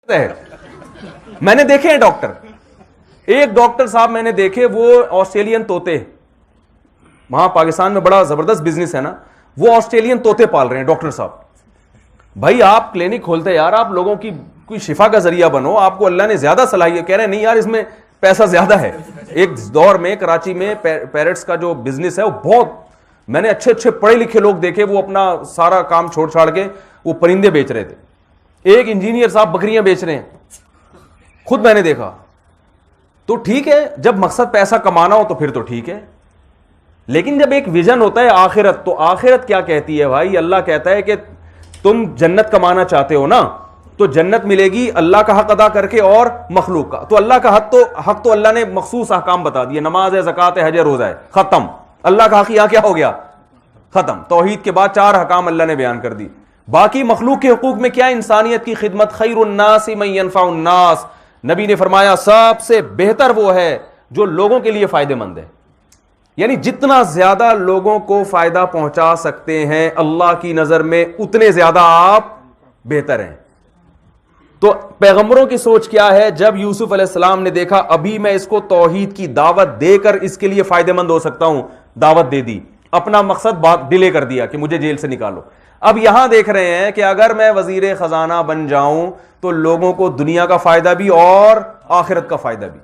ہے. میں نے دیکھے ہیں ڈاکٹر, ایک ڈاکٹر صاحب میں نے دیکھے, وہ آسٹریلین طوطے, وہاں پاکستان میں بڑا زبردست بزنس ہے نا, وہ آسٹریلین طوطے پال رہے ہیں ڈاکٹر صاحب. بھائی آپ کلینک کھولتے یار, آپ لوگوں کی کوئی شفا کا ذریعہ بنو, آپ کو اللہ نے زیادہ صلاحیت, کہہ رہے ہیں نہیں یار اس میں پیسہ زیادہ ہے. ایک دور میں کراچی میں پیرٹس کا جو بزنس ہے وہ بہت, میں نے اچھے اچھے پڑھے لکھے لوگ دیکھے وہ اپنا سارا کام چھوڑ چھاڑ کے وہ پرندے بیچ رہے تھے. ایک انجینئر صاحب بکریاں بیچ رہے ہیں, خود میں نے دیکھا. تو ٹھیک ہے, جب مقصد پیسہ کمانا ہو تو پھر تو ٹھیک ہے, لیکن جب ایک ویژن ہوتا ہے آخرت, تو آخرت کیا کہتی ہے بھائی؟ اللہ کہتا ہے کہ تم جنت کمانا چاہتے ہو نا, تو جنت ملے گی اللہ کا حق ادا کر کے اور مخلوق کا. تو اللہ کا حق تو اللہ نے مخصوص احکام بتا دیے, نماز ہے, زکات ہے, حج ہے, روزہ ہے, ختم. اللہ کا حق یہاں کیا ہو گیا؟ ختم. توحید کے بعد 4 احکام اللہ نے بیان کر دی. باقی مخلوق کے حقوق میں کیا؟ انسانیت کی خدمت. خیر الناس من ينفع الناس, نبی نے فرمایا سب سے بہتر وہ ہے جو لوگوں کے لیے فائدہ مند ہے. یعنی جتنا زیادہ لوگوں کو فائدہ پہنچا سکتے ہیں اللہ کی نظر میں اتنے زیادہ آپ بہتر ہیں. تو پیغمبروں کی سوچ کیا ہے؟ جب یوسف علیہ السلام نے دیکھا ابھی میں اس کو توحید کی دعوت دے کر اس کے لیے فائدہ مند ہو سکتا ہوں, دعوت دے دی, اپنا مقصد بات ڈیلے کر دیا کہ مجھے جیل سے نکالو. اب یہاں دیکھ رہے ہیں کہ اگر میں وزیر خزانہ بن جاؤں تو لوگوں کو دنیا کا فائدہ بھی اور آخرت کا فائدہ بھی,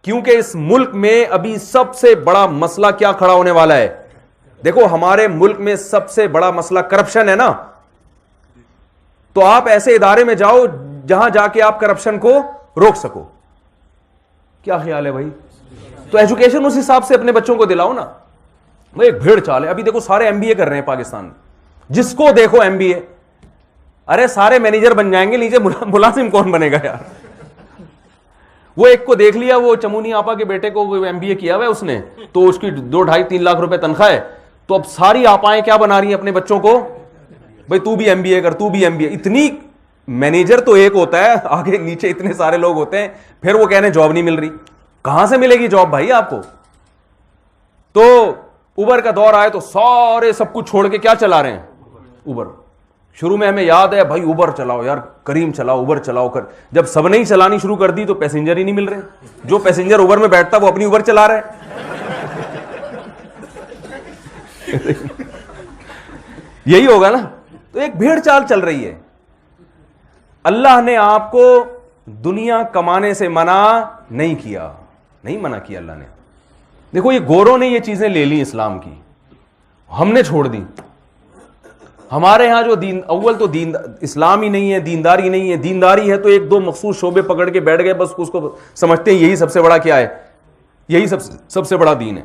کیونکہ اس ملک میں ابھی سب سے بڑا مسئلہ کیا کھڑا ہونے والا ہے؟ دیکھو ہمارے ملک میں سب سے بڑا مسئلہ کرپشن ہے نا, تو آپ ایسے ادارے میں جاؤ جہاں جا کے آپ کرپشن کو روک سکو. کیا خیال ہے بھائی؟ تو ایجوکیشن اس حساب سے اپنے بچوں کو دلاؤ نا. وہ ایک بھیڑ چال ہے, ابھی دیکھو سارے ایم بی اے کر رہے ہیں پاکستان میں, جس کو دیکھو ایم بی اے. ارے سارے مینیجر بن جائیں گے, نیچے ملازم کون بنے گا یار؟ وہ ایک کو دیکھ لیا, وہ چمونی آپا کے بیٹے کو ایم بی اے کیا ہوا ہے اس نے, تو اس کی 2-2.5-3 لاکھ روپے تنخواہ ہے. تو اب ساری آپائیں کیا بنا رہی ہیں اپنے بچوں کو؟ بھائی تو بھی ایم بی اے کر, تو بھی ایم بی اے. اتنی مینیجر تو ایک ہوتا ہے, آگے نیچے اتنے سارے لوگ ہوتے ہیں, پھر وہ کہنے جاب نہیں مل رہی. کہاں سے ملے گی جاب بھائی آپ کو؟ تو اوبر کا دور آئے تو سارے سب کچھ چھوڑ کے کیا چلا رہے ہیں؟ اوبر. شروع میں ہمیں یاد ہے بھائی اوبر چلاؤ یار, کریم چلاؤ, اوبر چلاؤ کر. جب سب نے ہی چلانی شروع کر دی تو پیسنجر ہی نہیں مل رہے. جو پیسنجر اوبر میں بیٹھتا وہ اپنی اوبر چلا رہے. یہی ہوگا نا. تو ایک بھیڑ چال چل رہی ہے. اللہ نے آپ کو دنیا کمانے سے منع نہیں کیا, نہیں منع کیا اللہ نے. دیکھو یہ گوروں نے یہ چیزیں لے لی اسلام کی, ہم نے چھوڑ دی. ہمارے ہاں جو دین, اول تو دین اسلام ہی نہیں ہے, دینداری نہیں ہے. دینداری ہے تو 1-2 مخصوص شعبے پکڑ کے بیٹھ گئے, بس اس کو سمجھتے ہیں یہی سب سے بڑا کیا ہے, یہی سب سے بڑا دین ہے.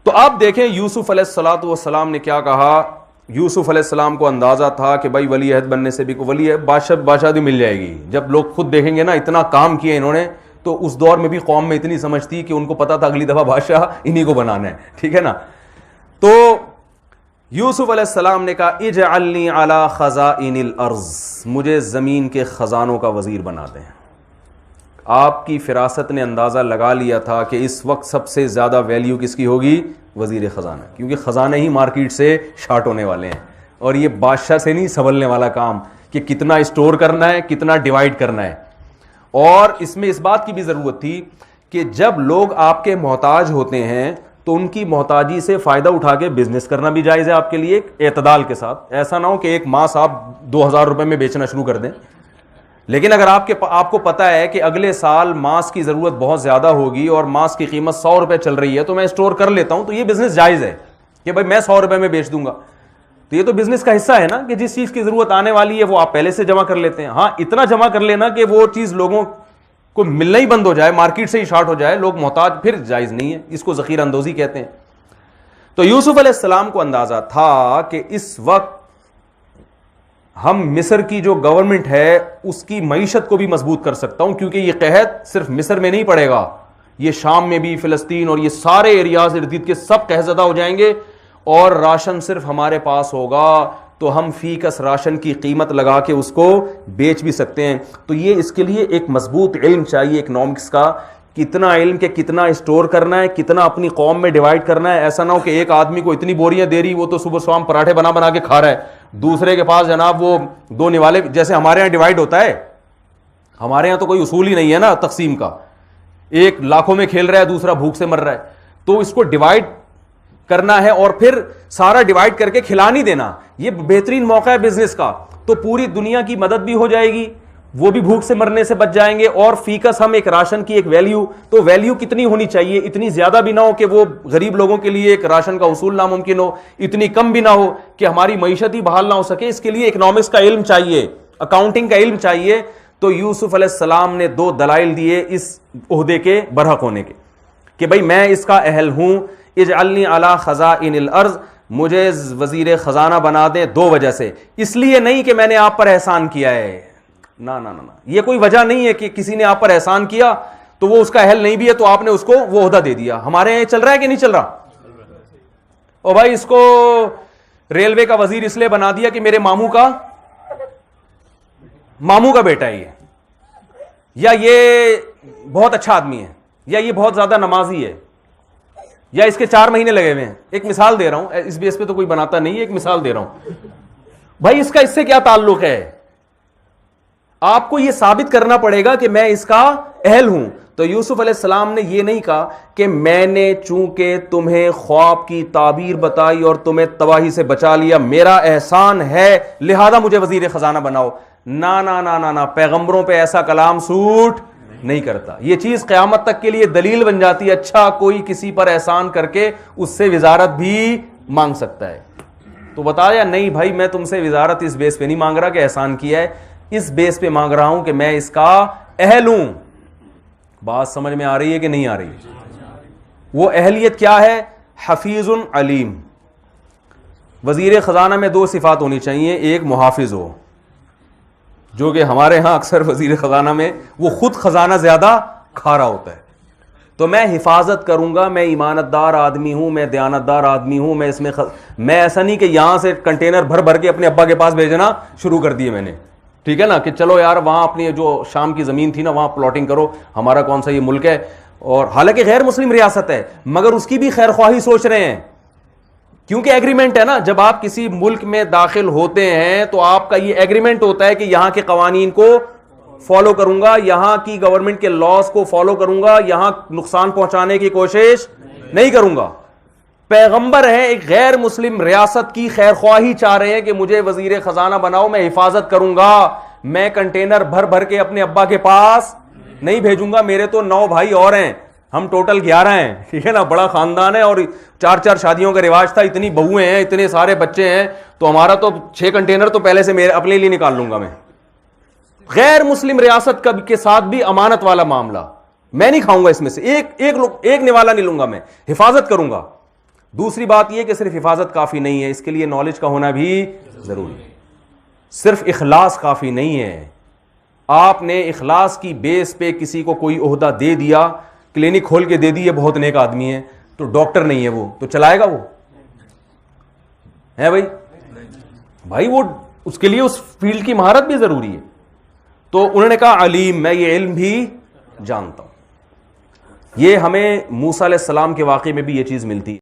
تو آپ دیکھیں یوسف علیہ الصلوۃ والسلام نے کیا کہا. یوسف علیہ السلام کو اندازہ تھا کہ بھائی ولی عہد بننے سے بھی ولی بادشاہی مل جائے گی. جب لوگ خود دیکھیں گے نا اتنا کام کیا انہوں نے, تو اس دور میں بھی قوم میں اتنی سمجھ تھی کہ ان کو پتا تھا اگلی دفعہ بادشاہ انہی کو بنانا ہے, ٹھیک ہے نا. تو یوسف علیہ السلام نے کہا اجعلنی علی خزائن الارض, مجھے زمین کے خزانوں کا وزیر بنا دیں. آپ کی فراست نے اندازہ لگا لیا تھا کہ اس وقت سب سے زیادہ ویلیو کس کی ہوگی؟ وزیر خزانہ, کیونکہ خزانے ہی مارکیٹ سے شارٹ ہونے والے ہیں. اور یہ بادشاہ سے نہیں سنبھلنے والا کام کہ کتنا اسٹور کرنا ہے, کتنا ڈیوائیڈ کرنا ہے. اور اس میں اس بات کی بھی ضرورت تھی کہ جب لوگ آپ کے محتاج ہوتے ہیں تو ان کی محتاجی سے فائدہ اٹھا کے بزنس کرنا بھی جائز ہے آپ کے لیے, اعتدال کے ساتھ. ایسا نہ ہو کہ ایک ماس آپ 2000 روپے میں بیچنا شروع کر دیں. لیکن اگر آپ کو پتا ہے کہ اگلے سال ماس کی ضرورت بہت زیادہ ہوگی اور ماس کی قیمت 100 روپے چل رہی ہے تو میں اسٹور کر لیتا ہوں, تو یہ بزنس جائز ہے کہ بھائی میں 100 روپے میں بیچ دوں گا. تو یہ تو بزنس کا حصہ ہے نا کہ جس چیز کی ضرورت آنے والی ہے وہ آپ پہلے سے جمع کر لیتے ہیں. ہاں اتنا جمع کر لینا کہ وہ چیز لوگوں کو ملنا ہی بند ہو جائے, مارکیٹ سے ہی شارٹ ہو جائے, لوگ محتاج, پھر جائز نہیں ہے. اس کو ذخیرہ اندوزی کہتے ہیں. تو یوسف علیہ السلام کو اندازہ تھا کہ اس وقت ہم مصر کی جو گورنمنٹ ہے اس کی معیشت کو بھی مضبوط کر سکتا ہوں, کیونکہ یہ قحط صرف مصر میں نہیں پڑے گا, یہ شام میں بھی, فلسطین اور یہ سارے ایریاز ارد گرد کے سب قحط زدہ ہو جائیں گے, اور راشن صرف ہمارے پاس ہوگا تو ہم فی کس راشن کی قیمت لگا کے اس کو بیچ بھی سکتے ہیں. تو یہ اس کے لیے ایک مضبوط علم چاہیے اکنامکس کا, کتنا علم کے کتنا اسٹور کرنا ہے, کتنا اپنی قوم میں ڈیوائڈ کرنا ہے. ایسا نہ ہو کہ ایک آدمی کو اتنی بوریاں دے رہی وہ تو صبح شام پراٹھے بنا بنا کے کھا رہا ہے, دوسرے کے پاس جناب وہ 2 نوالے, جیسے ہمارے یہاں ڈیوائڈ ہوتا ہے ہمارے یہاں تو کوئی اصول ہی نہیں ہے نا تقسیم کا, ایک لاکھوں میں کھیل رہا ہے, دوسرا بھوک سے مر رہا ہے, تو اس کو ڈیوائڈ کرنا ہے اور پھر سارا ڈیوائڈ کر کے کھلا نہیں دینا. یہ بہترین موقع ہے بزنس کا, تو پوری دنیا کی مدد بھی ہو جائے گی, وہ بھی بھوک سے مرنے سے بچ جائیں گے, اور فیکس ہم ایک راشن کی ایک ویلیو, تو ویلیو کتنی ہونی چاہیے, اتنی زیادہ بھی نہ ہو کہ وہ غریب لوگوں کے لیے ایک راشن کا اصول ناممکن ہو, اتنی کم بھی نہ ہو کہ ہماری معیشت ہی بحال نہ ہو سکے. اس کے لیے اکنامکس کا علم چاہیے, اکاؤنٹنگ کا علم چاہیے. تو یوسف علیہ السلام نے 2 دلائل دیے اس عہدے کے برحق ہونے کے, کہ بھئی میں اس کا اہل ہوں. اجعلنی علی خزائن الارض, مجھے وزیر خزانہ بنا دیں 2 وجہ سے. اس لیے نہیں کہ میں نے آپ پر احسان کیا ہے, نہ نہ نہ, یہ کوئی وجہ نہیں ہے کہ کسی نے آپ پر احسان کیا تو وہ اس کا اہل نہیں بھی ہے تو آپ نے اس کو وہ عہدہ دے دیا. ہمارے یہاں چل رہا ہے کہ نہیں چل رہا؟ او بھائی اس کو ریلوے کا وزیر اس لیے بنا دیا کہ میرے ماموں کا بیٹا ہے یہ, یا یہ بہت اچھا آدمی ہے, یا یہ بہت زیادہ نمازی ہے, یا اس کے 4 مہینے لگے ہوئے ہیں. ایک مثال دے رہا ہوں, اس بیس پہ تو کوئی بناتا نہیں ہے, ایک مثال دے رہا ہوں. بھائی اس کا اس سے کیا تعلق ہے؟ آپ کو یہ ثابت کرنا پڑے گا کہ میں اس کا اہل ہوں. تو یوسف علیہ السلام نے یہ نہیں کہا کہ میں نے چونکہ تمہیں خواب کی تعبیر بتائی اور تمہیں تباہی سے بچا لیا, میرا احسان ہے لہذا مجھے وزیر خزانہ بناؤ. نہ نہ نہ نہ, پیغمبروں پہ ایسا کلام سوٹ نہیں کرتا. یہ چیز قیامت تک کے لیے دلیل بن جاتی ہے. اچھا کوئی کسی پر احسان کر کے اس سے وزارت بھی مانگ سکتا ہے, تو بتایا نہیں بھائی میں تم سے وزارت اس بیس پہ نہیں مانگ رہا کہ احسان کیا ہے, اس بیس پہ مانگ رہا ہوں کہ میں اس کا اہل ہوں. بات سمجھ میں آ رہی ہے کہ نہیں آ رہی؟ وہ اہلیت کیا ہے؟ حفیظ علیم. وزیر خزانہ میں 2 صفات ہونی چاہیے, ایک محافظ ہو, جو کہ ہمارے ہاں اکثر وزیر خزانہ میں وہ خود خزانہ زیادہ کھا رہا ہوتا ہے. تو میں حفاظت کروں گا, میں ایمانت دار آدمی ہوں, میں دیانت دار آدمی ہوں, میں اس میں میں ایسا نہیں کہ یہاں سے کنٹینر بھر بھر کے اپنے ابا کے پاس بھیجنا شروع کر دیے میں نے, ٹھیک ہے نا, کہ چلو یار وہاں اپنی جو شام کی زمین تھی نا وہاں پلاٹنگ کرو, ہمارا کون سا یہ ملک ہے. اور حالانکہ غیر مسلم ریاست ہے مگر اس کی بھی خیر خواہی سوچ رہے ہیں, کیونکہ ایگریمنٹ ہے نا, جب آپ کسی ملک میں داخل ہوتے ہیں تو آپ کا یہ ایگریمنٹ ہوتا ہے کہ یہاں کے قوانین کو فالو کروں گا, یہاں کی گورنمنٹ کے لاز کو فالو کروں گا, یہاں نقصان پہنچانے کی کوشش نہیں کروں گا. پیغمبر ہیں, ایک غیر مسلم ریاست کی خیر خواہی چاہ رہے ہیں کہ مجھے وزیر خزانہ بناؤ, میں حفاظت کروں گا, میں کنٹینر بھر بھر کے اپنے ابا کے پاس نہیں بھیجوں گا. میرے تو 9 بھائی اور ہیں, ہم ٹوٹل 11 ہیں, ٹھیک ہے نا, بڑا خاندان ہے, اور 4 شادیوں کا رواج تھا, اتنی بہویں ہیں, اتنے سارے بچے ہیں, تو ہمارا تو 6 کنٹینر تو پہلے سے میرے اپنے لیے نکال لوں گا میں. غیر مسلم ریاست کے ساتھ بھی امانت والا معاملہ, میں نہیں کھاؤں گا اس میں سے ایک نوالا نہیں لوں گا, میں حفاظت کروں گا. دوسری بات یہ کہ صرف حفاظت کافی نہیں ہے, اس کے لیے نالج کا ہونا بھی ضروری ہے. صرف اخلاص کافی نہیں ہے. آپ نے اخلاص کی بیس پہ کسی کو کوئی عہدہ دے دیا, کلینک کھول کے دے دی, یہ بہت نیک آدمی ہے, تو ڈاکٹر نہیں ہے وہ, تو چلائے گا وہ ہے بھائی وہ اس کے لیے اس فیلڈ کی مہارت بھی ضروری ہے. تو انہوں نے کہا علیم, میں یہ علم بھی جانتا ہوں. یہ ہمیں موسیٰ علیہ السلام کے واقعے میں بھی یہ چیز ملتی ہے.